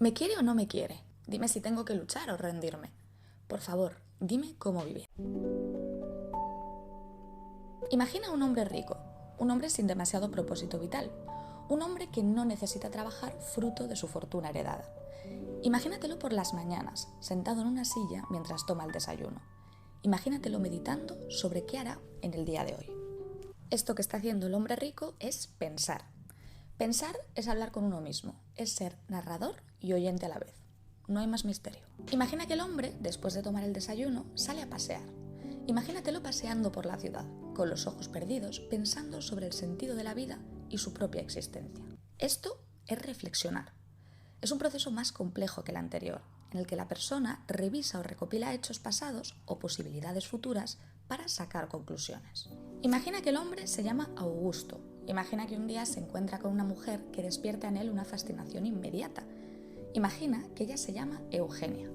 ¿Me quiere o no me quiere? Dime si tengo que luchar o rendirme. Por favor, dime cómo vivir. Imagina un hombre rico, un hombre sin demasiado propósito vital, un hombre que no necesita trabajar fruto de su fortuna heredada. Imagínatelo por las mañanas, sentado en una silla mientras toma el desayuno. Imagínatelo meditando sobre qué hará en el día de hoy. Esto que está haciendo el hombre rico es pensar. Pensar es hablar con uno mismo, es ser narrador y oyente a la vez. No hay más misterio. Imagina que el hombre, después de tomar el desayuno, sale a pasear. Imagínatelo paseando por la ciudad, con los ojos perdidos, pensando sobre el sentido de la vida y su propia existencia. Esto es reflexionar. Es un proceso más complejo que el anterior, en el que la persona revisa o recopila hechos pasados o posibilidades futuras para sacar conclusiones. Imagina que el hombre se llama Augusto. Imagina que un día se encuentra con una mujer que despierta en él una fascinación inmediata. Imagina que ella se llama Eugenia.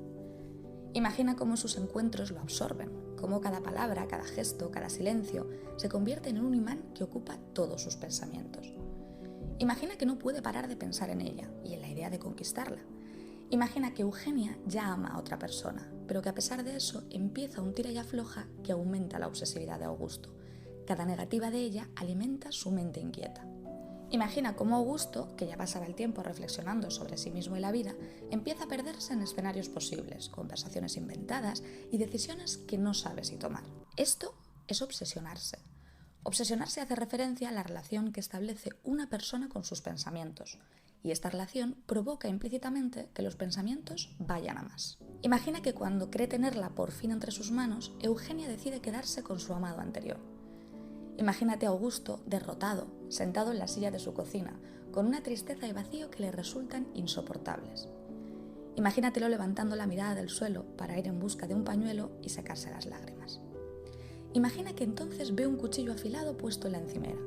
Imagina cómo sus encuentros lo absorben, cómo cada palabra, cada gesto, cada silencio se convierte en un imán que ocupa todos sus pensamientos. Imagina que no puede parar de pensar en ella y en la idea de conquistarla. Imagina que Eugenia ya ama a otra persona, pero que a pesar de eso empieza un tira y afloja que aumenta la obsesividad de Augusto. Cada negativa de ella alimenta su mente inquieta. Imagina cómo Augusto, que ya pasaba el tiempo reflexionando sobre sí mismo y la vida, empieza a perderse en escenarios posibles, conversaciones inventadas y decisiones que no sabe si tomar. Esto es obsesionarse. Obsesionarse hace referencia a la relación que establece una persona con sus pensamientos, y esta relación provoca implícitamente que los pensamientos vayan a más. Imagina que cuando cree tenerla por fin entre sus manos, Eugenia decide quedarse con su amado anterior. Imagínate a Augusto derrotado, sentado en la silla de su cocina, con una tristeza y vacío que le resultan insoportables. Imagínatelo levantando la mirada del suelo para ir en busca de un pañuelo y secarse las lágrimas. Imagina que entonces ve un cuchillo afilado puesto en la encimera.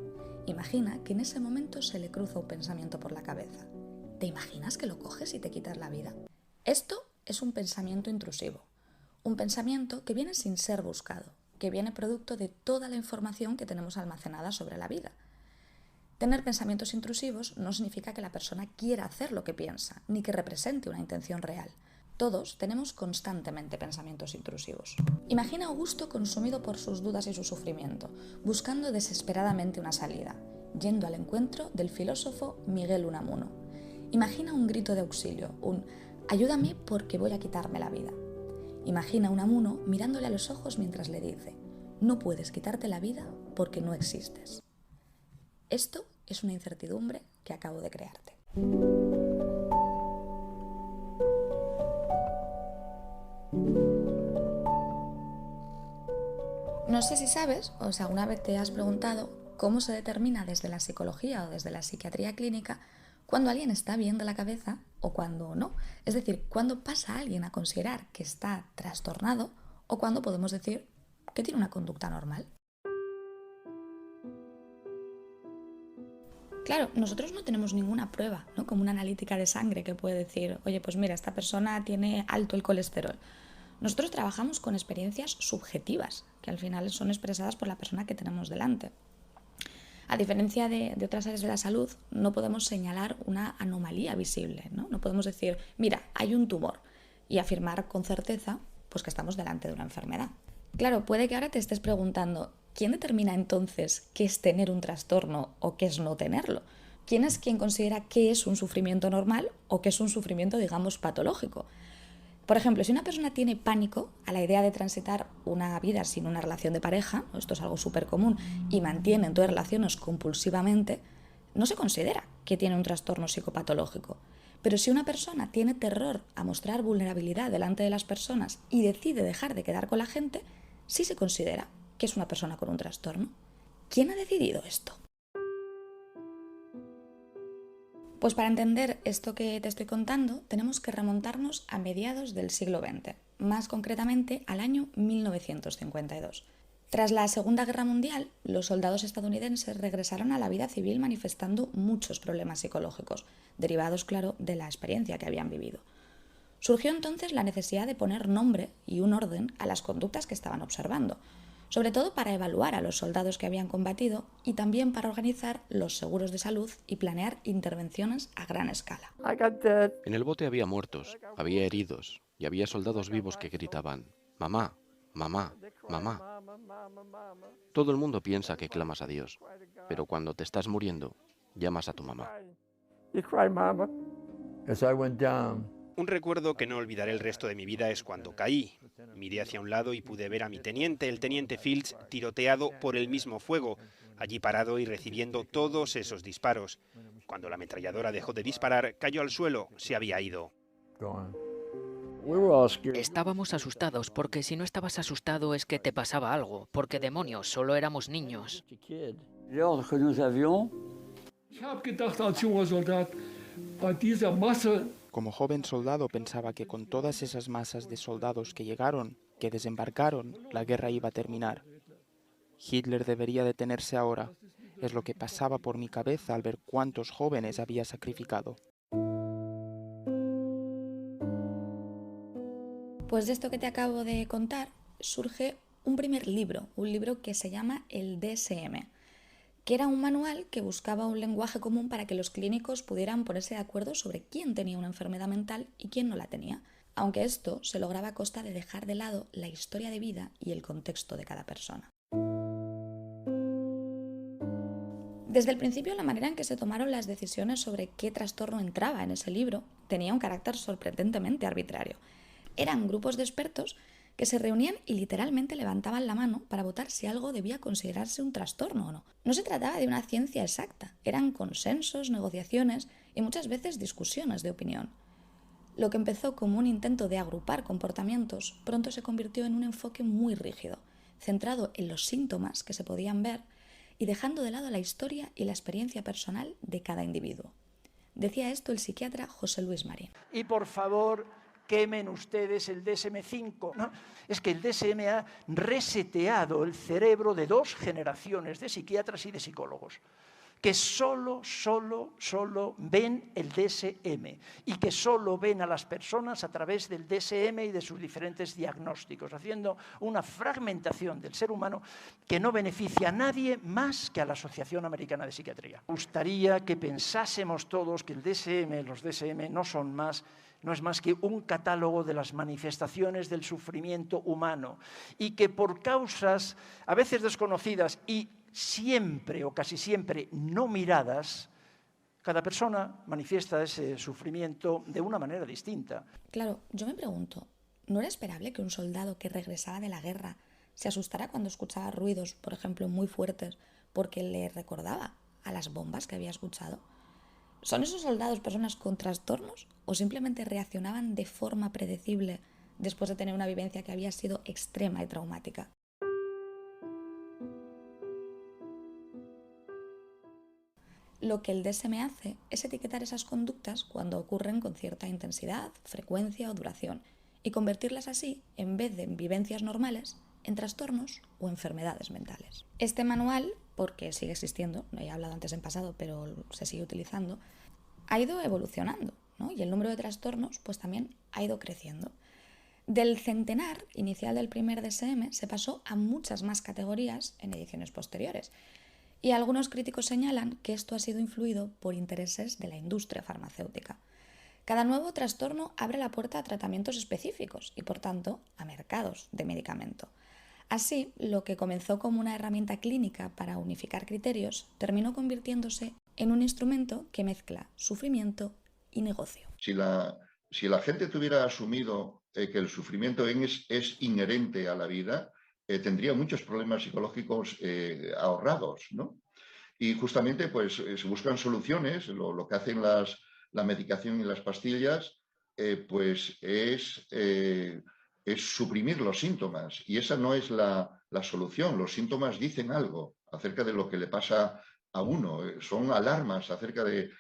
Imagina que en ese momento se le cruza un pensamiento por la cabeza. ¿Te imaginas que lo coges y te quitas la vida? Esto es un pensamiento intrusivo, un pensamiento que viene sin ser buscado, que viene producto de toda la información que tenemos almacenada sobre la vida. Tener pensamientos intrusivos no significa que la persona quiera hacer lo que piensa, ni que represente una intención real. Todos tenemos constantemente pensamientos intrusivos. Imagina a Augusto consumido por sus dudas y su sufrimiento, buscando desesperadamente una salida, yendo al encuentro del filósofo Miguel Unamuno. Imagina un grito de auxilio, un «ayúdame porque voy a quitarme la vida». Imagina a Unamuno mirándole a los ojos mientras le dice «no puedes quitarte la vida porque no existes». Esto es una incertidumbre que acabo de crearte. No sé si sabes, o si alguna vez te has preguntado cómo se determina desde la psicología o desde la psiquiatría clínica cuando alguien está bien de la cabeza o cuando no. Es decir, cuándo pasa a alguien a considerar que está trastornado o cuándo podemos decir que tiene una conducta normal. Claro, nosotros no tenemos ninguna prueba, ¿no? Como una analítica de sangre que puede decir, oye, pues mira, esta persona tiene alto el colesterol. Nosotros trabajamos con experiencias subjetivas, que al final son expresadas por la persona que tenemos delante. A diferencia de otras áreas de la salud, no podemos señalar una anomalía visible, ¿no? No podemos decir, mira, hay un tumor, y afirmar con certeza pues, que estamos delante de una enfermedad. Claro, puede que ahora te estés preguntando, ¿quién determina entonces qué es tener un trastorno o qué es no tenerlo? ¿Quién es quien considera qué es un sufrimiento normal o qué es un sufrimiento, digamos, patológico? Por ejemplo, si una persona tiene pánico a la idea de transitar una vida sin una relación de pareja, esto es algo súper común, y mantiene entonces relaciones compulsivamente, no se considera que tiene un trastorno psicopatológico. Pero si una persona tiene terror a mostrar vulnerabilidad delante de las personas y decide dejar de quedar con la gente, sí se considera que es una persona con un trastorno. ¿Quién ha decidido esto? Pues para entender esto que te estoy contando, tenemos que remontarnos a mediados del siglo XX, más concretamente al año 1952. Tras la Segunda Guerra Mundial, los soldados estadounidenses regresaron a la vida civil manifestando muchos problemas psicológicos, derivados, claro, de la experiencia que habían vivido. Surgió entonces la necesidad de poner nombre y un orden a las conductas que estaban observando. sobre todo para evaluar a los soldados que habían combatido y también para organizar los seguros de salud y planear intervenciones a gran escala. En el bote había muertos, había heridos y había soldados vivos que gritaban, mamá, mamá, mamá. Todo el mundo piensa que clamas a Dios, pero cuando te estás muriendo, llamas a tu mamá. Un recuerdo que no olvidaré el resto de mi vida es cuando caí. Miré hacia un lado y pude ver a mi teniente, el teniente Fields, tiroteado por el mismo fuego, allí parado y recibiendo todos esos disparos. Cuando la ametralladora dejó de disparar, cayó al suelo, se había ido. Estábamos asustados, porque si no estabas asustado es que te pasaba algo, porque demonios, solo éramos niños. Como joven soldado pensaba que con todas esas masas de soldados que llegaron, que desembarcaron, la guerra iba a terminar. Hitler debería detenerse ahora. Es lo que pasaba por mi cabeza al ver cuántos jóvenes había sacrificado. Pues de esto que te acabo de contar surge un primer libro, un libro que se llama el DSM, que era un manual que buscaba un lenguaje común para que los clínicos pudieran ponerse de acuerdo sobre quién tenía una enfermedad mental y quién no la tenía, aunque esto se lograba a costa de dejar de lado la historia de vida y el contexto de cada persona. Desde el principio, la manera en que se tomaron las decisiones sobre qué trastorno entraba en ese libro tenía un carácter sorprendentemente arbitrario. Eran grupos de expertos que se reunían y literalmente levantaban la mano para votar si algo debía considerarse un trastorno o no. No se trataba de una ciencia exacta, eran consensos, negociaciones y muchas veces discusiones de opinión. Lo que empezó como un intento de agrupar comportamientos pronto se convirtió en un enfoque muy rígido, centrado en los síntomas que se podían ver y dejando de lado la historia y la experiencia personal de cada individuo. Decía esto el psiquiatra José Luis Marín. Y por favor, quemen ustedes el DSM-5, ¿no? Es que el DSM ha reseteado el cerebro de 2 generaciones de psiquiatras y de psicólogos, que solo ven el DSM y que solo ven a las personas a través del DSM y de sus diferentes diagnósticos, haciendo una fragmentación del ser humano que no beneficia a nadie más que a la Asociación Americana de Psiquiatría. Me gustaría que pensásemos todos que el DSM, los DSM no es más que un catálogo de las manifestaciones del sufrimiento humano y que por causas a veces desconocidas y siempre o casi siempre no miradas, cada persona manifiesta ese sufrimiento de una manera distinta. Claro, yo me pregunto, ¿no era esperable que un soldado que regresaba de la guerra se asustara cuando escuchaba ruidos, por ejemplo, muy fuertes, porque le recordaba a las bombas que había escuchado? ¿Son esos soldados personas con trastornos o simplemente reaccionaban de forma predecible después de tener una vivencia que había sido extrema y traumática? Lo que el DSM hace es etiquetar esas conductas cuando ocurren con cierta intensidad, frecuencia o duración y convertirlas así, en vez de en vivencias normales, en trastornos o enfermedades mentales. Este manual, porque sigue existiendo, no he hablado antes en pasado, pero se sigue utilizando, ha ido evolucionando, ¿no? Y el número de trastornos pues también ha ido creciendo. Del centenar inicial del primer DSM se pasó a muchas más categorías en ediciones posteriores. Y algunos críticos señalan que esto ha sido influido por intereses de la industria farmacéutica. Cada nuevo trastorno abre la puerta a tratamientos específicos y, por tanto, a mercados de medicamento. Así, lo que comenzó como una herramienta clínica para unificar criterios terminó convirtiéndose en un instrumento que mezcla sufrimiento y negocio. Si la gente tuviera asumido que el sufrimiento es inherente a la vida, tendría muchos problemas psicológicos ahorrados, ¿no? Y justamente pues se buscan soluciones, lo que hacen la medicación y las pastillas, pues es suprimir los síntomas. Y esa no es la solución. Los síntomas dicen algo acerca de lo que le pasa a uno. Son alarmas acerca de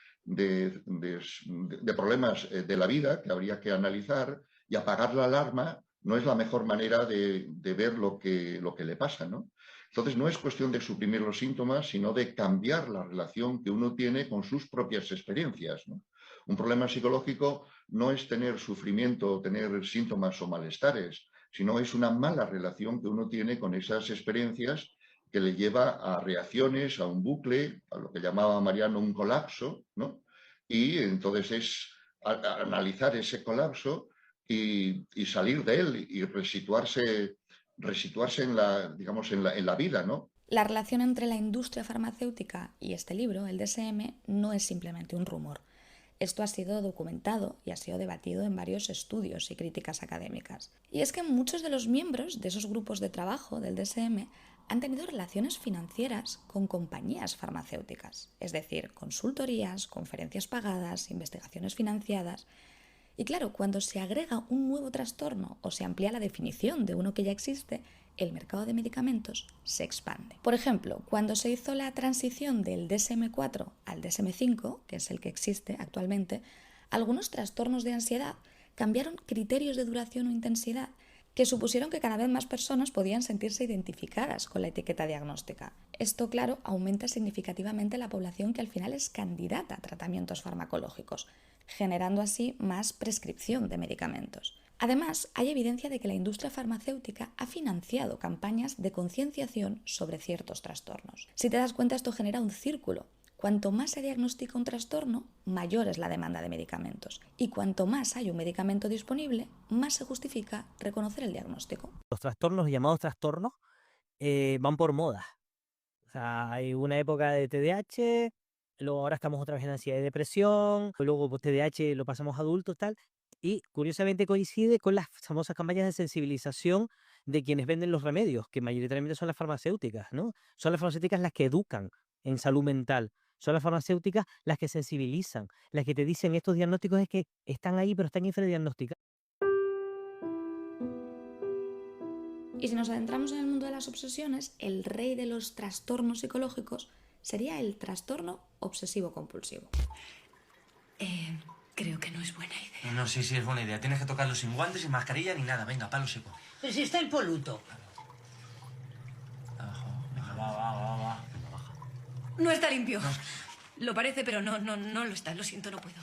problemas de la vida que habría que analizar, y apagar la alarma no es la mejor manera de ver lo que le pasa, ¿no? Entonces, no es cuestión de suprimir los síntomas, sino de cambiar la relación que uno tiene con sus propias experiencias, ¿no? Un problema psicológico no es tener sufrimiento o tener síntomas o malestares. sino es una mala relación que uno tiene con esas experiencias que le lleva a reacciones, a un bucle, a lo que llamaba Mariano un colapso, ¿no? Y entonces es analizar ese colapso y salir de él y resituarse en la, digamos, en la vida, ¿no? La relación entre la industria farmacéutica y este libro, el DSM, no es simplemente un rumor. Esto ha sido documentado y ha sido debatido en varios estudios y críticas académicas. Y es que muchos de los miembros de esos grupos de trabajo del DSM han tenido relaciones financieras con compañías farmacéuticas, es decir, consultorías, conferencias pagadas, investigaciones financiadas. Y claro, cuando se agrega un nuevo trastorno o se amplía la definición de uno que ya existe, el mercado de medicamentos se expande. Por ejemplo, cuando se hizo la transición del DSM-4 al DSM-5, que es el que existe actualmente, algunos trastornos de ansiedad cambiaron criterios de duración o intensidad que supusieron que cada vez más personas podían sentirse identificadas con la etiqueta diagnóstica. Esto, claro, aumenta significativamente la población que al final es candidata a tratamientos farmacológicos, generando así más prescripción de medicamentos. Además, hay evidencia de que la industria farmacéutica ha financiado campañas de concienciación sobre ciertos trastornos. Si te das cuenta, esto genera un círculo. Cuanto más se diagnostica un trastorno, mayor es la demanda de medicamentos. Y cuanto más hay un medicamento disponible, más se justifica reconocer el diagnóstico. Los trastornos, llamados trastornos, van por moda. O sea, hay una época de TDAH, luego ahora estamos otra vez en ansiedad y depresión, luego pues, TDAH lo pasamos a adultos, tal. Y curiosamente coincide con las famosas campañas de sensibilización de quienes venden los remedios, que mayoritariamente son las farmacéuticas, ¿no? Son las farmacéuticas las que educan en salud mental. Son las farmacéuticas las que sensibilizan, las que te dicen estos diagnósticos es que están ahí, pero están infradiagnosticados. Y si nos adentramos en el mundo de las obsesiones, el rey de los trastornos psicológicos sería el trastorno obsesivo-compulsivo. Creo que no es buena idea. No, sí, es buena idea. Tienes que tocarlo sin guantes, sin mascarilla ni nada. Venga, palo seco. Pero si está impoluto. Abajo. Venga, va. No está limpio. No. Lo parece, pero no lo está. Lo siento, no puedo.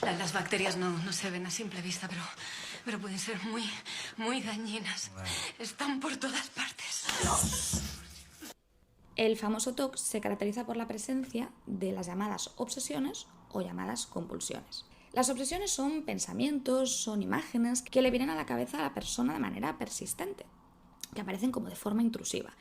Las bacterias no se ven a simple vista, pero pueden ser muy dañinas. Bueno. Están por todas partes. El famoso TOC se caracteriza por la presencia de las llamadas obsesiones o llamadas compulsiones. Las obsesiones son pensamientos, son imágenes que le vienen a la cabeza a la persona de manera persistente, que aparecen como de forma intrusiva.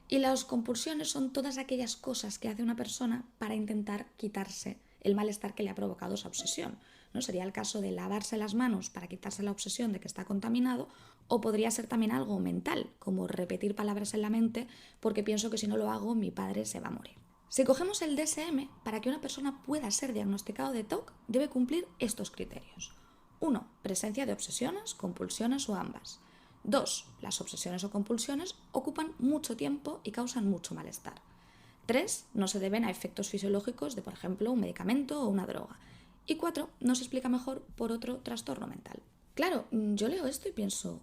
Y las compulsiones son todas aquellas cosas que hace una persona para intentar quitarse el malestar que le ha provocado esa obsesión, ¿no? Sería el caso de lavarse las manos para quitarse la obsesión de que está contaminado, o podría ser también algo mental, como repetir palabras en la mente porque pienso que si no lo hago mi padre se va a morir. Si cogemos el DSM, para que una persona pueda ser diagnosticado de TOC, debe cumplir estos criterios. 1. Presencia de obsesiones, compulsiones o ambas. 2. Las obsesiones o compulsiones ocupan mucho tiempo y causan mucho malestar. 3. No se deben a efectos fisiológicos de, por ejemplo, un medicamento o una droga. Y 4. No se explica mejor por otro trastorno mental. Claro, yo leo esto y pienso,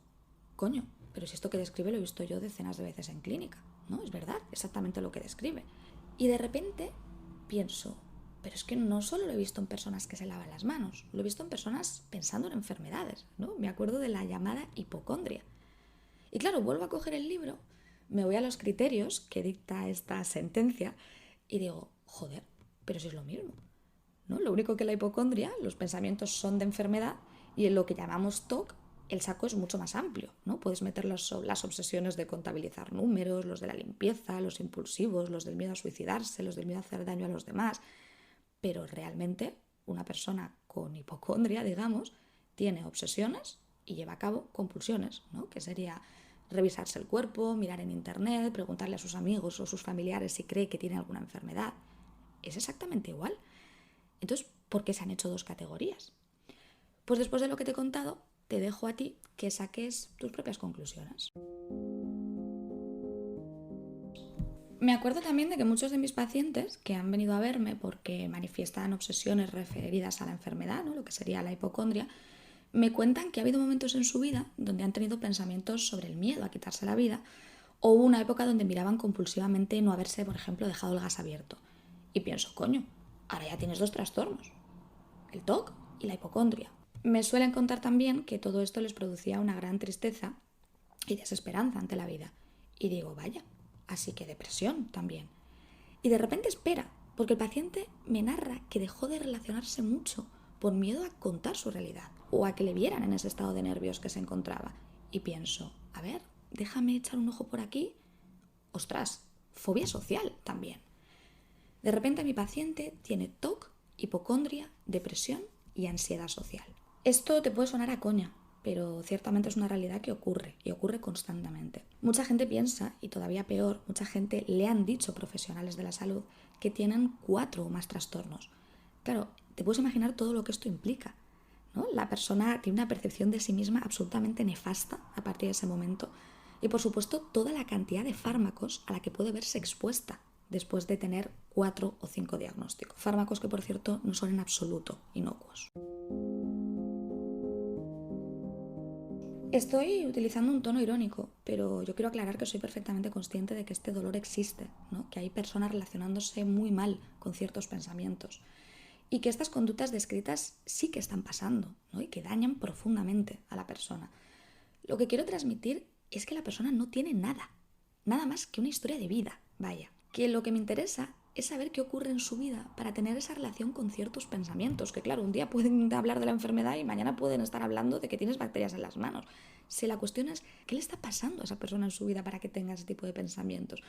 coño, pero si esto que describe lo he visto yo decenas de veces en clínica, ¿no? Es verdad, exactamente lo que describe. Y de repente pienso, pero es que no solo lo he visto en personas que se lavan las manos, lo he visto en personas pensando en enfermedades, ¿no? Me acuerdo de la llamada hipocondria. Y claro, vuelvo a coger el libro, me voy a los criterios que dicta esta sentencia y digo, joder, pero si es lo mismo, ¿no? Lo único que la hipocondria, los pensamientos son de enfermedad y en lo que llamamos TOC, el saco es mucho más amplio, ¿no? Puedes meter las obsesiones de contabilizar números, los de la limpieza, los impulsivos, los del miedo a suicidarse, los del miedo a hacer daño a los demás. Pero realmente una persona con hipocondria, digamos, tiene obsesiones y lleva a cabo compulsiones, ¿no? Que sería revisarse el cuerpo, mirar en internet, preguntarle a sus amigos o sus familiares si cree que tiene alguna enfermedad. Es exactamente igual. Entonces, ¿por qué se han hecho dos categorías? Pues después de lo que te he contado, te dejo a ti que saques tus propias conclusiones. Me acuerdo también de que muchos de mis pacientes que han venido a verme porque manifiestan obsesiones referidas a la enfermedad, ¿no? Lo que sería la hipocondria, me cuentan que ha habido momentos en su vida donde han tenido pensamientos sobre el miedo a quitarse la vida, o hubo una época donde miraban compulsivamente no haberse, por ejemplo, dejado el gas abierto. Y pienso, coño, ahora ya tienes dos trastornos, el TOC y la hipocondria. Me suelen contar también que todo esto les producía una gran tristeza y desesperanza ante la vida. Y digo, vaya, así que depresión también. Y de repente espera, porque el paciente me narra que dejó de relacionarse mucho por miedo a contar su realidad o a que le vieran en ese estado de nervios que se encontraba. Y pienso, a ver, déjame echar un ojo por aquí. Ostras, fobia social también. De repente mi paciente tiene TOC, hipocondria, depresión y ansiedad social. Esto te puede sonar a coña, pero ciertamente es una realidad que ocurre y ocurre constantemente. Mucha gente piensa, y todavía peor, mucha gente le han dicho profesionales de la salud que tienen 4 o más trastornos. Claro, te puedes imaginar todo lo que esto implica, ¿no? La persona tiene una percepción de sí misma absolutamente nefasta a partir de ese momento y, por supuesto, toda la cantidad de fármacos a la que puede verse expuesta después de tener 4 o 5 diagnósticos. Fármacos que, por cierto, no son en absoluto inocuos. Estoy utilizando un tono irónico, pero yo quiero aclarar que soy perfectamente consciente de que este dolor existe, ¿no? Que hay personas relacionándose muy mal con ciertos pensamientos y que estas conductas descritas sí que están pasando, ¿no? Y que dañan profundamente a la persona. Lo que quiero transmitir es que la persona no tiene nada más que una historia de vida, vaya. Que lo que me interesa es saber qué ocurre en su vida para tener esa relación con ciertos pensamientos, que claro, un día pueden hablar de la enfermedad y mañana pueden estar hablando de que tienes bacterias en las manos. Si la cuestión es qué le está pasando a esa persona en su vida para que tenga ese tipo de pensamientos.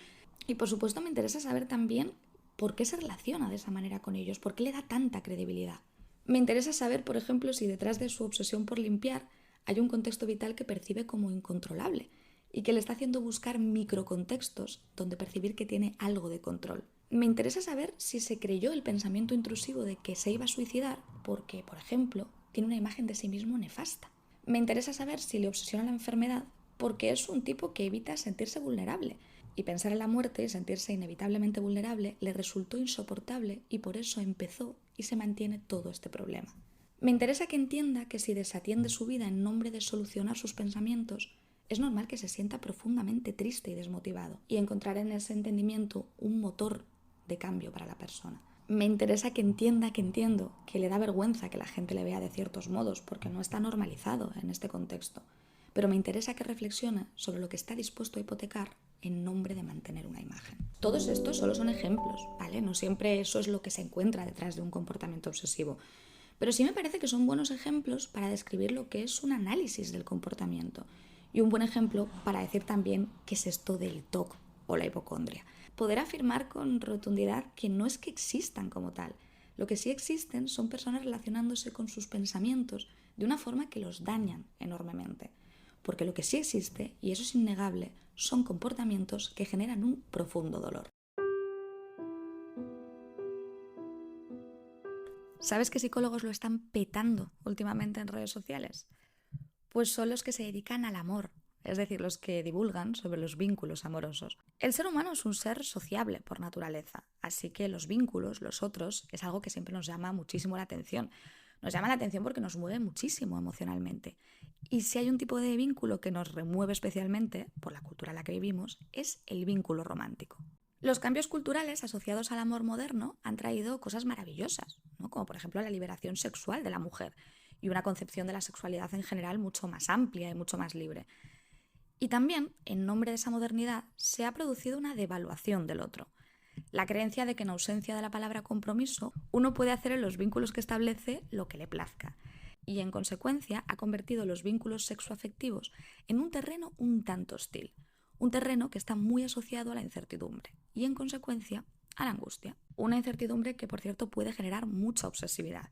Y por supuesto me interesa saber también por qué se relaciona de esa manera con ellos, por qué le da tanta credibilidad. Me interesa saber, por ejemplo, si detrás de su obsesión por limpiar hay un contexto vital que percibe como incontrolable y que le está haciendo buscar microcontextos donde percibir que tiene algo de control. Me interesa saber si se creyó el pensamiento intrusivo de que se iba a suicidar porque, por ejemplo, tiene una imagen de sí mismo nefasta. Me interesa saber si le obsesiona la enfermedad porque es un tipo que evita sentirse vulnerable y pensar en la muerte y sentirse inevitablemente vulnerable le resultó insoportable y por eso empezó y se mantiene todo este problema. Me interesa que entienda que si desatiende su vida en nombre de solucionar sus pensamientos, es normal que se sienta profundamente triste y desmotivado y encontrar en ese entendimiento un motor de cambio para la persona. Me interesa que entienda que entiendo que le da vergüenza que la gente le vea de ciertos modos porque no está normalizado en este contexto, pero me interesa que reflexione sobre lo que está dispuesto a hipotecar en nombre de mantener una imagen. Todos estos solo son ejemplos, ¿vale? No siempre eso es lo que se encuentra detrás de un comportamiento obsesivo, pero sí me parece que son buenos ejemplos para describir lo que es un análisis del comportamiento y un buen ejemplo para decir también qué es esto del TOC o la hipocondria. Poder afirmar con rotundidad que no es que existan como tal. Lo que sí existen son personas relacionándose con sus pensamientos de una forma que los dañan enormemente. Porque lo que sí existe, y eso es innegable, son comportamientos que generan un profundo dolor. ¿Sabes qué psicólogos lo están petando últimamente en redes sociales? Pues son los que se dedican al amor, es decir, los que divulgan sobre los vínculos amorosos. El ser humano es un ser sociable por naturaleza, así que los vínculos, los otros, es algo que siempre nos llama muchísimo la atención. Nos llama la atención porque nos mueve muchísimo emocionalmente. Y si hay un tipo de vínculo que nos remueve especialmente, por la cultura en la que vivimos, es el vínculo romántico. Los cambios culturales asociados al amor moderno han traído cosas maravillosas, ¿no? Como por ejemplo la liberación sexual de la mujer y una concepción de la sexualidad en general mucho más amplia y mucho más libre. Y también, en nombre de esa modernidad, se ha producido una devaluación del otro. La creencia de que en ausencia de la palabra compromiso, uno puede hacer en los vínculos que establece lo que le plazca. Y en consecuencia ha convertido los vínculos sexoafectivos en un terreno un tanto hostil. Un terreno que está muy asociado a la incertidumbre y en consecuencia a la angustia. Una incertidumbre que, por cierto, puede generar mucha obsesividad.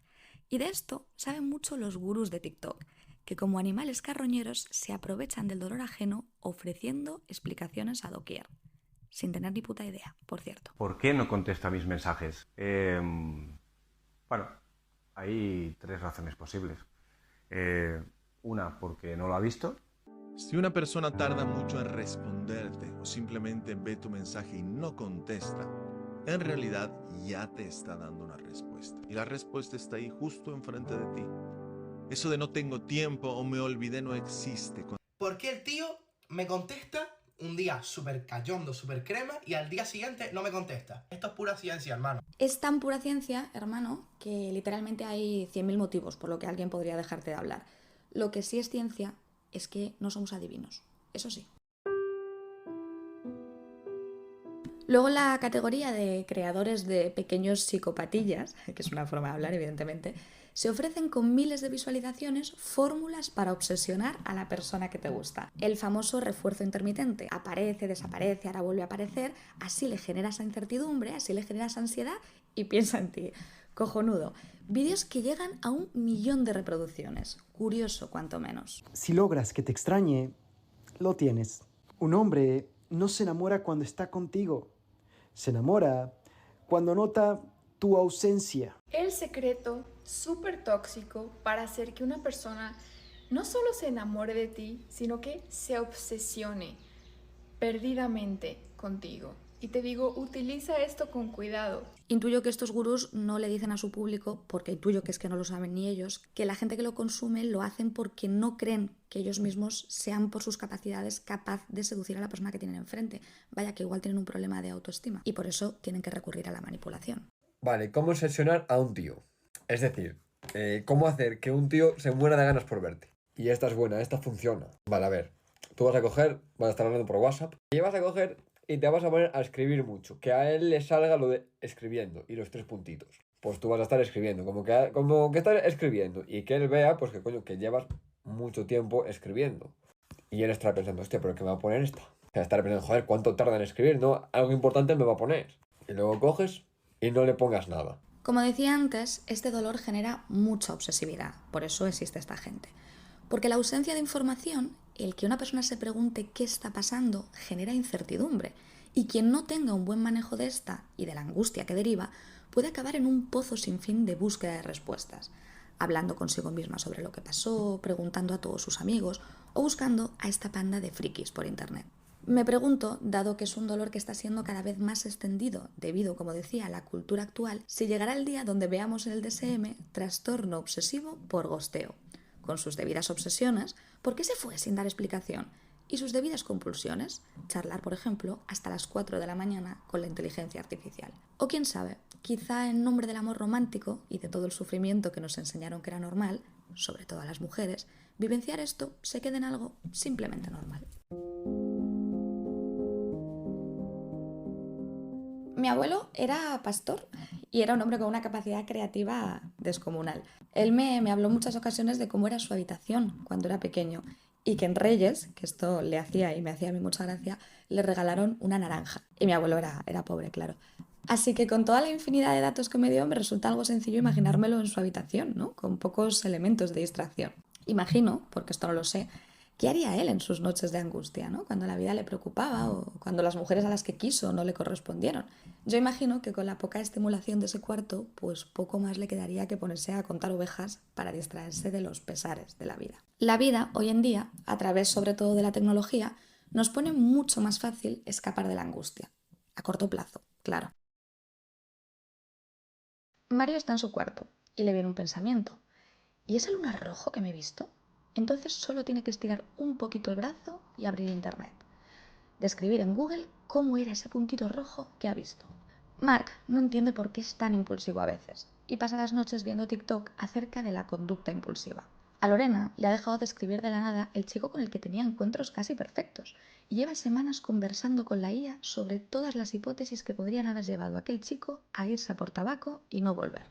Y de esto saben mucho los gurús de TikTok, que como animales carroñeros se aprovechan del dolor ajeno ofreciendo explicaciones a doquier, sin tener ni puta idea, por cierto. ¿Por qué no contesta mis mensajes? Bueno, hay 3 razones posibles. Una, porque no lo ha visto. Si una persona tarda mucho en responderte o simplemente ve tu mensaje y no contesta, en realidad ya te está dando una respuesta. Y la respuesta está ahí justo enfrente de ti. Eso de no tengo tiempo o me olvidé no existe. ¿Por qué el tío me contesta un día súper cachondo, súper crema, y al día siguiente no me contesta. Esto es pura ciencia, hermano. Es tan pura ciencia, hermano, que literalmente hay 100.000 motivos por lo que alguien podría dejarte de hablar. Lo que sí es ciencia es que no somos adivinos, eso sí. Luego en la categoría de creadores de pequeños psicopatillas, que es una forma de hablar evidentemente, se ofrecen con miles de visualizaciones fórmulas para obsesionar a la persona que te gusta. El famoso refuerzo intermitente. Aparece, desaparece, ahora vuelve a aparecer, así le generas incertidumbre, así le generas ansiedad y piensa en ti. Cojonudo. Vídeos que llegan a 1 millón de reproducciones. Curioso, cuanto menos. Si logras que te extrañe, lo tienes. Un hombre no se enamora cuando está contigo. Se enamora cuando nota tu ausencia. El secreto súper tóxico para hacer que una persona no solo se enamore de ti, sino que se obsesione perdidamente contigo. Y te digo, utiliza esto con cuidado. Intuyo que estos gurús no le dicen a su público, porque intuyo que es que no lo saben ni ellos, que la gente que lo consume lo hacen porque no creen que ellos mismos sean por sus capacidades capaz de seducir a la persona que tienen enfrente. Vaya que igual tienen un problema de autoestima y por eso tienen que recurrir a la manipulación. Vale, ¿cómo obsesionar a un tío? Es decir, ¿cómo hacer que un tío se muera de ganas por verte? Y esta es buena, esta funciona. Vale, a ver, tú vas a coger, vas a estar hablando por WhatsApp y vas a coger y te vas a poner a escribir mucho. Que a él le salga lo de escribiendo y los 3 puntitos. Pues tú vas a estar escribiendo, como que estás escribiendo. Y que él vea, pues que coño, que llevas mucho tiempo escribiendo. Y él estará pensando, hostia, ¿pero qué me va a poner esta? O sea, estará pensando, joder, ¿cuánto tarda en escribir? No, algo importante me va a poner. Y luego coges y no le pongas nada. Como decía antes, este dolor genera mucha obsesividad. Por eso existe esta gente. Porque la ausencia de información, el que una persona se pregunte qué está pasando, genera incertidumbre. Y quien no tenga un buen manejo de esta y de la angustia que deriva, puede acabar en un pozo sin fin de búsqueda de respuestas, hablando consigo misma sobre lo que pasó, preguntando a todos sus amigos o buscando a esta panda de frikis por internet. Me pregunto, dado que es un dolor que está siendo cada vez más extendido debido, como decía, a la cultura actual, si llegará el día donde veamos en el DSM trastorno obsesivo por gosteo, con sus debidas obsesiones, ¿por qué se fue sin dar explicación? Y sus debidas compulsiones, charlar, por ejemplo, hasta las 4 de la mañana con la inteligencia artificial. O quién sabe, quizá en nombre del amor romántico y de todo el sufrimiento que nos enseñaron que era normal, sobre todo a las mujeres, vivenciar esto se quede en algo simplemente normal. Mi abuelo era pastor y era un hombre con una capacidad creativa descomunal. Él me habló en muchas ocasiones de cómo era su habitación cuando era pequeño y que en Reyes, que esto le hacía y me hacía a mí mucha gracia, le regalaron una naranja. Y mi abuelo era pobre, claro. Así que con toda la infinidad de datos que me dio me resulta algo sencillo imaginármelo en su habitación, ¿no? Con pocos elementos de distracción. Imagino, porque esto no lo sé, ¿qué haría él en sus noches de angustia, ¿no? Cuando la vida le preocupaba o cuando las mujeres a las que quiso no le correspondieron. Yo imagino que con la poca estimulación de ese cuarto, pues poco más le quedaría que ponerse a contar ovejas para distraerse de los pesares de la vida. La vida, hoy en día, a través sobre todo de la tecnología, nos pone mucho más fácil escapar de la angustia. A corto plazo, claro. Mario está en su cuarto y le viene un pensamiento. ¿Y ese lunar rojo que me he visto? Entonces solo tiene que estirar un poquito el brazo y abrir internet. Describir en Google cómo era ese puntito rojo que ha visto. Mark no entiende por qué es tan impulsivo a veces y pasa las noches viendo TikTok acerca de la conducta impulsiva. A Lorena le ha dejado de escribir de la nada el chico con el que tenía encuentros casi perfectos y lleva semanas conversando con la IA sobre todas las hipótesis que podrían haber llevado a aquel chico a irse a por tabaco y no volver.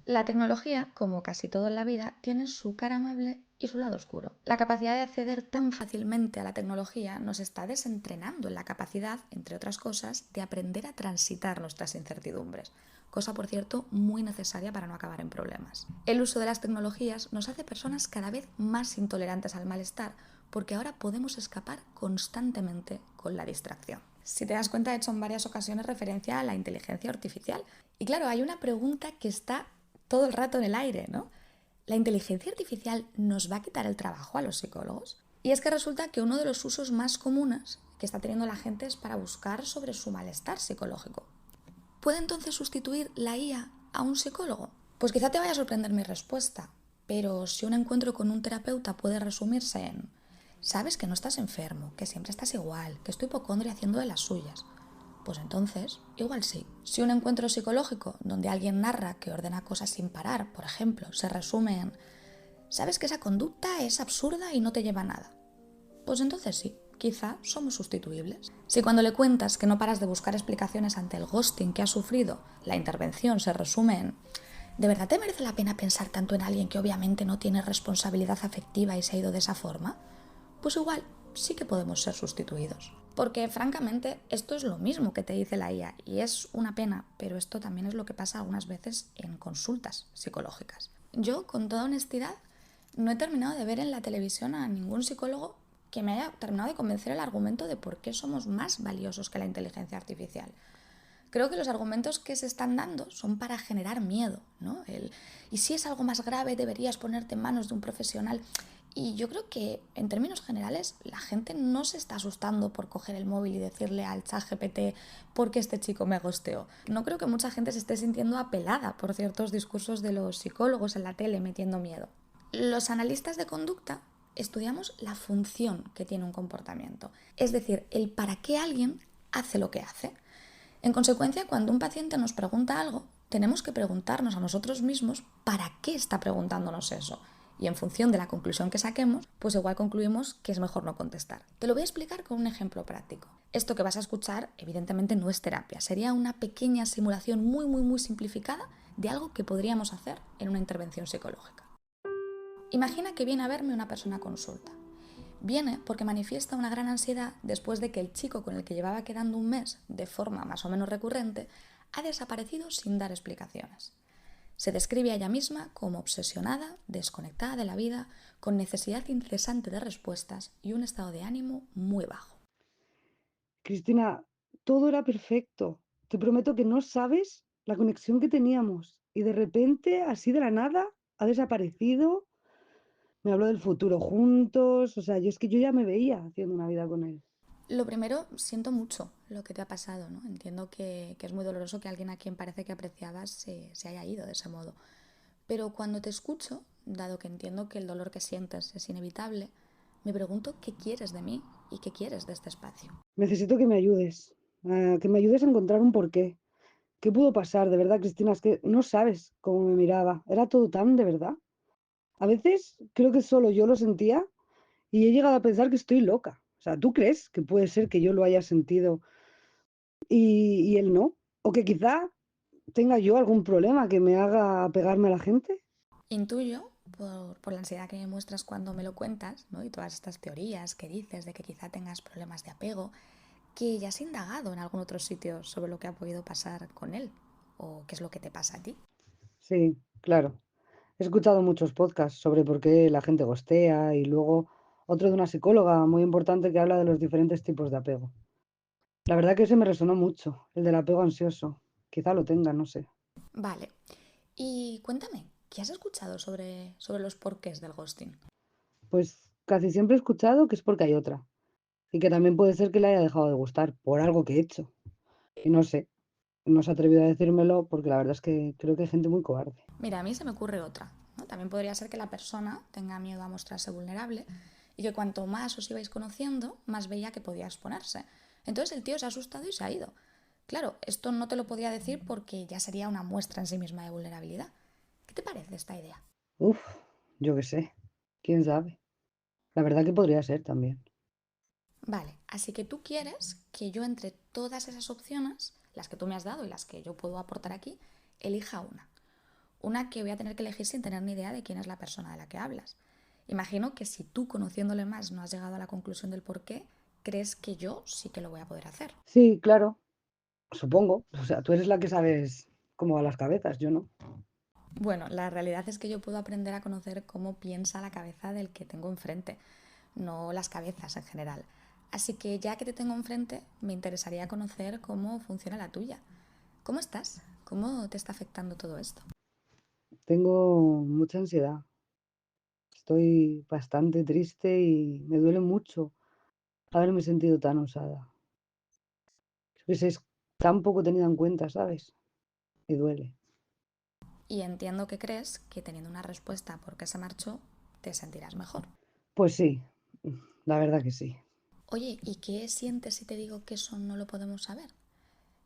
La tecnología, como casi todo en la vida, tiene su cara amable y su lado oscuro. La capacidad de acceder tan fácilmente a la tecnología nos está desentrenando en la capacidad, entre otras cosas, de aprender a transitar nuestras incertidumbres, cosa, por cierto, muy necesaria para no acabar en problemas. El uso de las tecnologías nos hace personas cada vez más intolerantes al malestar, porque ahora podemos escapar constantemente con la distracción. Si te das cuenta, he hecho en varias ocasiones referencia a la inteligencia artificial. Y claro, hay una pregunta que está todo el rato en el aire, ¿no? ¿La inteligencia artificial nos va a quitar el trabajo a los psicólogos? Y es que resulta que uno de los usos más comunes que está teniendo la gente es para buscar sobre su malestar psicológico. ¿Puede entonces sustituir la IA a un psicólogo? Pues quizá te vaya a sorprender mi respuesta, pero si un encuentro con un terapeuta puede resumirse en Sabes que no estás enfermo, que siempre estás igual, que es tu hipocondria haciendo de las suyas. Pues entonces, igual sí. Si un encuentro psicológico donde alguien narra que ordena cosas sin parar, por ejemplo, se resume en «sabes que esa conducta es absurda y no te lleva a nada», pues entonces sí, quizá somos sustituibles. Si cuando le cuentas que no paras de buscar explicaciones ante el ghosting que has sufrido, la intervención se resume en ¿de verdad te merece la pena pensar tanto en alguien que obviamente no tiene responsabilidad afectiva y se ha ido de esa forma? Pues igual sí que podemos ser sustituidos. Porque francamente esto es lo mismo que te dice la IA y es una pena, pero esto también es lo que pasa algunas veces en consultas psicológicas. Yo, con toda honestidad, no he terminado de ver en la televisión a ningún psicólogo que me haya terminado de convencer el argumento de por qué somos más valiosos que la inteligencia artificial. Creo que los argumentos que se están dando son para generar miedo, ¿no? Y si es algo más grave deberías ponerte en manos de un profesional. Y yo creo que, en términos generales, la gente no se está asustando por coger el móvil y decirle al ChatGPT ¿por qué este chico me gosteó? No creo que mucha gente se esté sintiendo apelada por ciertos discursos de los psicólogos en la tele metiendo miedo. Los analistas de conducta estudiamos la función que tiene un comportamiento, es decir, el para qué alguien hace lo que hace. En consecuencia, cuando un paciente nos pregunta algo, tenemos que preguntarnos a nosotros mismos para qué está preguntándonos eso. Y en función de la conclusión que saquemos, pues igual concluimos que es mejor no contestar. Te lo voy a explicar con un ejemplo práctico. Esto que vas a escuchar, evidentemente, no es terapia. Sería una pequeña simulación muy simplificada de algo que podríamos hacer en una intervención psicológica. Imagina que viene a verme una persona a consulta. Viene porque manifiesta una gran ansiedad después de que el chico con el que llevaba quedando un mes, de forma más o menos recurrente, ha desaparecido sin dar explicaciones. Se describe a ella misma como obsesionada, desconectada de la vida, con necesidad incesante de respuestas y un estado de ánimo muy bajo. Cristina, todo era perfecto. Te prometo que no sabes la conexión que teníamos. Y de repente, así de la nada, ha desaparecido. Me habló del futuro juntos. O sea, yo es que yo ya me veía haciendo una vida con él. Lo primero, siento mucho lo que te ha pasado, ¿no? Entiendo que es muy doloroso que alguien a quien parece que apreciabas se haya ido de ese modo. Pero cuando te escucho, dado que entiendo que el dolor que sientes es inevitable, me pregunto qué quieres de mí y qué quieres de este espacio. Necesito que me ayudes. Que me ayudes a encontrar un porqué. ¿Qué pudo pasar? De verdad, Cristina, es que no sabes cómo me miraba. Era todo tan de verdad. A veces creo que solo yo lo sentía y he llegado a pensar que estoy loca. O sea, ¿tú crees que puede ser que yo lo haya sentido y él no? ¿O que quizá tenga yo algún problema que me haga pegarme a la gente? Intuyo, por la ansiedad que me muestras cuando me lo cuentas, ¿no? Y todas estas teorías que dices de que quizá tengas problemas de apego, que ya has indagado en algún otro sitio sobre lo que ha podido pasar con él o qué es lo que te pasa a ti. Sí, claro. He escuchado muchos podcasts sobre por qué la gente gostea y luego otro de una psicóloga muy importante que habla de los diferentes tipos de apego. La verdad que ese me resonó mucho, el del apego ansioso. Quizá lo tenga, no sé. Vale. Y cuéntame, ¿qué has escuchado sobre los porqués del ghosting? Pues casi siempre he escuchado que es porque hay otra. Y que también puede ser que le haya dejado de gustar por algo que he hecho. Y no sé, no se ha atrevido a decírmelo porque la verdad es que creo que hay gente muy cobarde. Mira, a mí se me ocurre otra, ¿no? También podría ser que la persona tenga miedo a mostrarse vulnerable y que cuanto más os ibais conociendo, más veía que podía exponerse. Entonces el tío se ha asustado y se ha ido. Claro, esto no te lo podía decir porque ya sería una muestra en sí misma de vulnerabilidad. ¿Qué te parece esta idea? Uf, yo qué sé. ¿Quién sabe? La verdad que podría ser también. Vale, así que tú quieres que yo entre todas esas opciones, las que tú me has dado y las que yo puedo aportar aquí, elija una. Una que voy a tener que elegir sin tener ni idea de quién es la persona de la que hablas. Imagino que si tú, conociéndole más, no has llegado a la conclusión del por qué, crees que yo sí que lo voy a poder hacer. Sí, claro, supongo. O sea, tú eres la que sabes cómo van las cabezas, yo no. Bueno, la realidad es que yo puedo aprender a conocer cómo piensa la cabeza del que tengo enfrente, no las cabezas en general. Así que ya que te tengo enfrente, me interesaría conocer cómo funciona la tuya. ¿Cómo estás? ¿Cómo te está afectando todo esto? Tengo mucha ansiedad. Estoy bastante triste y me duele mucho haberme sentido tan usada. Pues es tan poco tenida en cuenta, ¿sabes? Y duele. Y entiendo que crees que teniendo una respuesta por qué se marchó, te sentirás mejor. Pues sí, la verdad que sí. Oye, ¿y qué sientes si te digo que eso no lo podemos saber?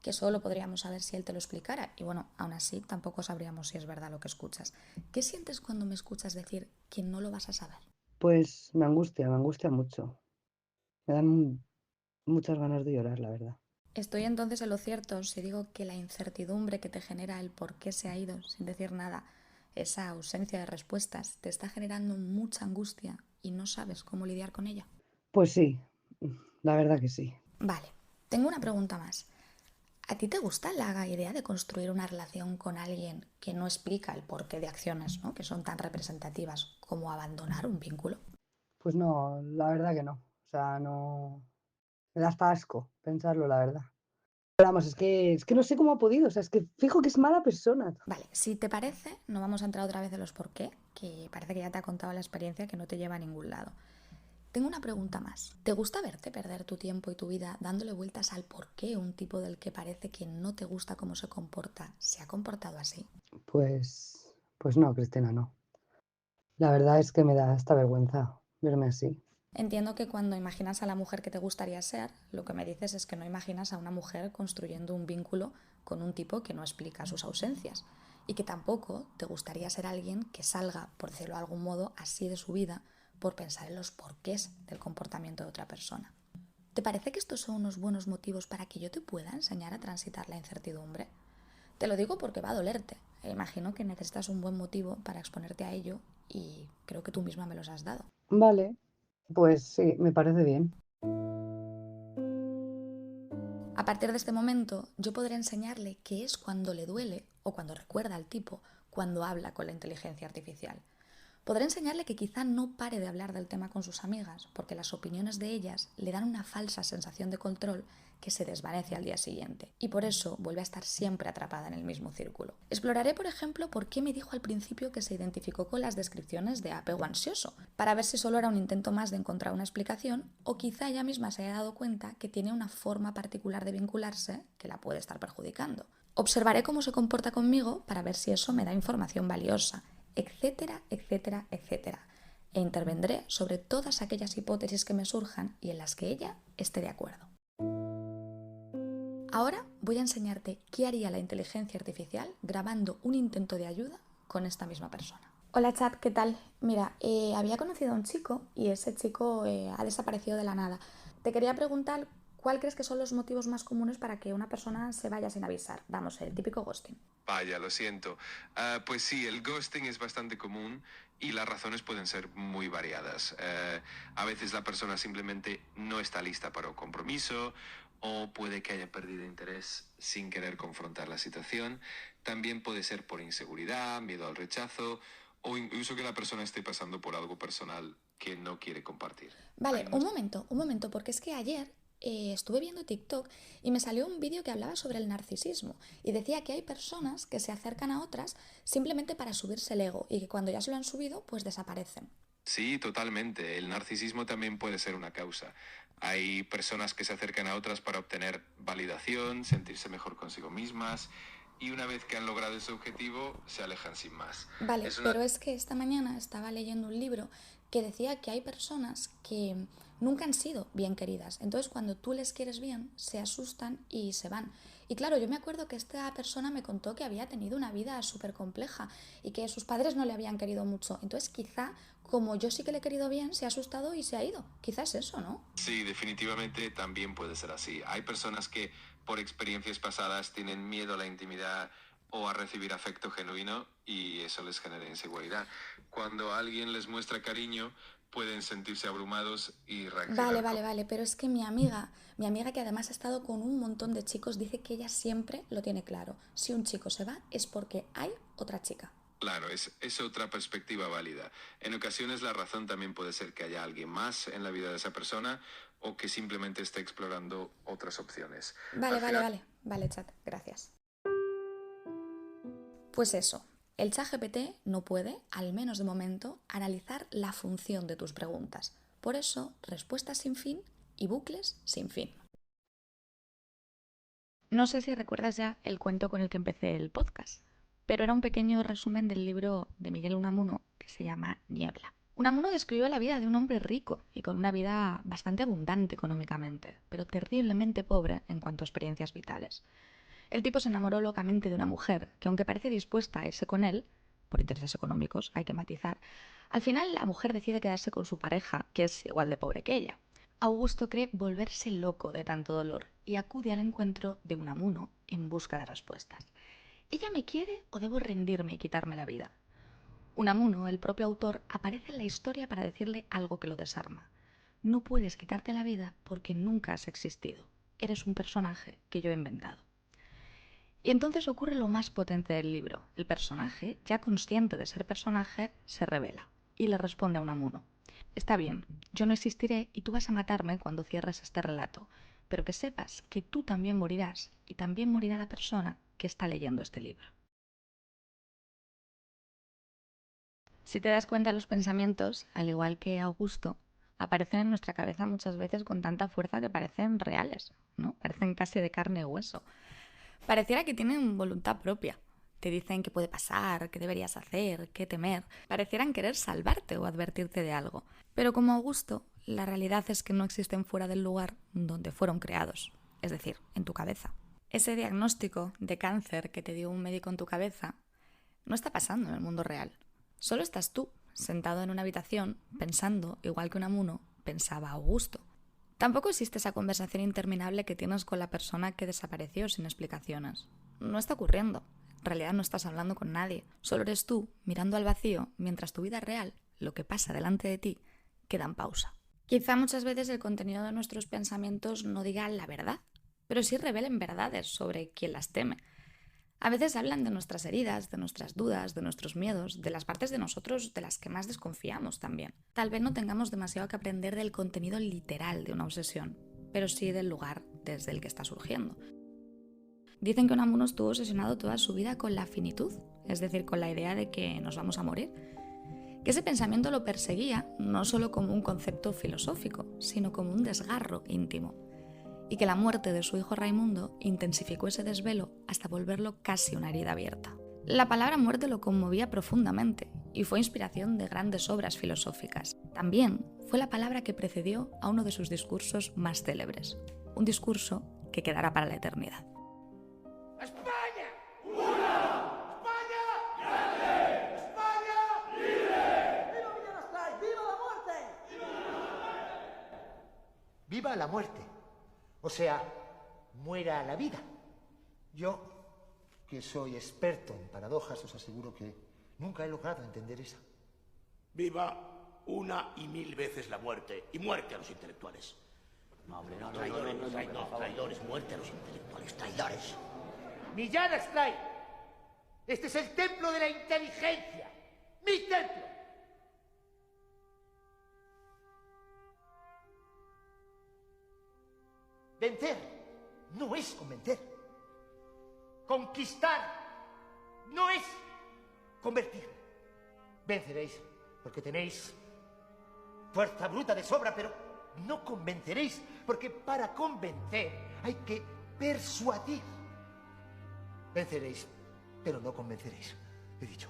Que solo lo podríamos saber si él te lo explicara. Y bueno, aún así tampoco sabríamos si es verdad lo que escuchas. ¿Qué sientes cuando me escuchas decir que no lo vas a saber? Pues me angustia mucho. Me dan muchas ganas de llorar, la verdad. Estoy entonces en lo cierto si digo que la incertidumbre que te genera el por qué se ha ido sin decir nada, esa ausencia de respuestas, te está generando mucha angustia y no sabes cómo lidiar con ella. Pues sí, la verdad que sí. Vale, tengo una pregunta más. ¿A ti te gusta la idea de construir una relación con alguien que no explica el porqué de acciones, ¿no?, que son tan representativas como abandonar un vínculo? Pues no, la verdad que no. O sea, no. Me da hasta asco pensarlo, la verdad. Pero vamos, es que no sé cómo ha podido. O sea, es que fijo que es mala persona. Vale, si te parece, no vamos a entrar otra vez en los por qué, que parece que ya te ha contado la experiencia que no te lleva a ningún lado. Tengo una pregunta más. ¿Te gusta verte perder tu tiempo y tu vida dándole vueltas al por qué un tipo del que parece que no te gusta cómo se comporta se ha comportado así? Pues no, Cristina, no. La verdad es que me da hasta vergüenza verme así. Entiendo que cuando imaginas a la mujer que te gustaría ser, lo que me dices es que no imaginas a una mujer construyendo un vínculo con un tipo que no explica sus ausencias y que tampoco te gustaría ser alguien que salga, por decirlo de algún modo, así de su vida por pensar en los porqués del comportamiento de otra persona. ¿Te parece que estos son unos buenos motivos para que yo te pueda enseñar a transitar la incertidumbre? Te lo digo porque va a dolerte. Imagino que necesitas un buen motivo para exponerte a ello y creo que tú misma me los has dado. Vale, pues sí, me parece bien. A partir de este momento, yo podré enseñarle qué es cuando le duele o cuando recuerda al tipo cuando habla con la inteligencia artificial. Podré enseñarle que quizá no pare de hablar del tema con sus amigas, porque las opiniones de ellas le dan una falsa sensación de control que se desvanece al día siguiente, y por eso vuelve a estar siempre atrapada en el mismo círculo. Exploraré, por ejemplo, por qué me dijo al principio que se identificó con las descripciones de apego ansioso, para ver si solo era un intento más de encontrar una explicación, o quizá ella misma se haya dado cuenta que tiene una forma particular de vincularse que la puede estar perjudicando. Observaré cómo se comporta conmigo para ver si eso me da información valiosa, etcétera, etcétera, etcétera. E intervendré sobre todas aquellas hipótesis que me surjan y en las que ella esté de acuerdo. Ahora voy a enseñarte qué haría la inteligencia artificial grabando un intento de ayuda con esta misma persona. Hola chat, ¿qué tal? Mira, había conocido a un chico y ese chico ha desaparecido de la nada. Te quería preguntar cuál crees que son los motivos más comunes para que una persona se vaya sin avisar. Vamos, el típico ghosting. Vaya, lo siento. Pues sí, el ghosting es bastante común y las razones pueden ser muy variadas. A veces la persona simplemente no está lista para un compromiso o puede que haya perdido interés sin querer confrontar la situación. También puede ser por inseguridad, miedo al rechazo o incluso que la persona esté pasando por algo personal que no quiere compartir. Vale, un momento, porque es que ayer estuve viendo TikTok y me salió un vídeo que hablaba sobre el narcisismo y decía que hay personas que se acercan a otras simplemente para subirse el ego y que cuando ya se lo han subido, pues desaparecen. Sí, totalmente. El narcisismo también puede ser una causa. Hay personas que se acercan a otras para obtener validación, sentirse mejor consigo mismas y una vez que han logrado ese objetivo, se alejan sin más. Vale, pero es que esta mañana estaba leyendo un libro que decía que hay personas que nunca han sido bien queridas. Entonces, cuando tú les quieres bien, se asustan y se van. Y claro, yo me acuerdo que esta persona me contó que había tenido una vida súper compleja y que sus padres no le habían querido mucho. Entonces, quizá, como yo sí que le he querido bien, se ha asustado y se ha ido. Quizás eso, ¿no? Sí, definitivamente también puede ser así. Hay personas que por experiencias pasadas tienen miedo a la intimidad o a recibir afecto genuino y eso les genera inseguridad. Cuando alguien les muestra cariño, pueden sentirse abrumados y reaccionar. Vale, pero es que mi amiga que además ha estado con un montón de chicos, dice que ella siempre lo tiene claro. Si un chico se va es porque hay otra chica. Claro, es otra perspectiva válida. En ocasiones la razón también puede ser que haya alguien más en la vida de esa persona o que simplemente esté explorando otras opciones. Vale, chat, gracias. Pues eso, el ChatGPT no puede, al menos de momento, analizar la función de tus preguntas. Por eso, respuestas sin fin y bucles sin fin. No sé si recuerdas ya el cuento con el que empecé el podcast, pero era un pequeño resumen del libro de Miguel Unamuno que se llama Niebla. Unamuno describió la vida de un hombre rico y con una vida bastante abundante económicamente, pero terriblemente pobre en cuanto a experiencias vitales. El tipo se enamoró locamente de una mujer que, aunque parece dispuesta a irse con él, por intereses económicos, hay que matizar, al final la mujer decide quedarse con su pareja, que es igual de pobre que ella. Augusto cree volverse loco de tanto dolor y acude al encuentro de Unamuno en busca de respuestas. ¿Ella me quiere o debo rendirme y quitarme la vida? Unamuno, el propio autor, aparece en la historia para decirle algo que lo desarma. No puedes quitarte la vida porque nunca has existido. Eres un personaje que yo he inventado. Y entonces ocurre lo más potente del libro. El personaje, ya consciente de ser personaje, se revela y le responde a Unamuno. Está bien, yo no existiré y tú vas a matarme cuando cierres este relato, pero que sepas que tú también morirás y también morirá la persona que está leyendo este libro. Si te das cuenta, los pensamientos, al igual que Augusto, aparecen en nuestra cabeza muchas veces con tanta fuerza que parecen reales, ¿no? Parecen casi de carne y hueso. Pareciera que tienen voluntad propia. Te dicen qué puede pasar, qué deberías hacer, qué temer. Parecieran querer salvarte o advertirte de algo. Pero como Augusto, la realidad es que no existen fuera del lugar donde fueron creados, es decir, en tu cabeza. Ese diagnóstico de cáncer que te dio un médico en tu cabeza no está pasando en el mundo real. Solo estás tú, sentado en una habitación, pensando, igual que Unamuno, pensaba Augusto. Tampoco existe esa conversación interminable que tienes con la persona que desapareció sin explicaciones. No está ocurriendo. En realidad no estás hablando con nadie. Solo eres tú, mirando al vacío, mientras tu vida real, lo que pasa delante de ti, queda en pausa. Quizá muchas veces el contenido de nuestros pensamientos no diga la verdad, pero sí revelen verdades sobre quien las teme. A veces hablan de nuestras heridas, de nuestras dudas, de nuestros miedos, de las partes de nosotros de las que más desconfiamos también. Tal vez no tengamos demasiado que aprender del contenido literal de una obsesión, pero sí del lugar desde el que está surgiendo. Dicen que Unamuno estuvo obsesionado toda su vida con la finitud, es decir, con la idea de que nos vamos a morir. Que ese pensamiento lo perseguía no solo como un concepto filosófico, sino como un desgarro íntimo. Y que la muerte de su hijo Raimundo intensificó ese desvelo hasta volverlo casi una herida abierta. La palabra muerte lo conmovía profundamente y fue inspiración de grandes obras filosóficas. También fue la palabra que precedió a uno de sus discursos más célebres, un discurso que quedará para la eternidad. ¡España! ¡Una! ¡España! ¡Grande! ¡España! ¡Libre! ¡Viva Villarastray! ¡Viva la muerte! ¡Viva la muerte! O sea, muera la vida. Yo, que soy experto en paradojas, os aseguro que nunca he logrado entender esa. Viva una y mil veces la muerte, y muerte a los intelectuales. No, hombre, no, traidores, muerte a los intelectuales, traidores. Millán Astray, este es el templo de la inteligencia, mi templo. Vencer no es convencer. Conquistar no es convertir. Venceréis porque tenéis fuerza bruta de sobra, pero no convenceréis porque para convencer hay que persuadir. Venceréis, pero no convenceréis, he dicho.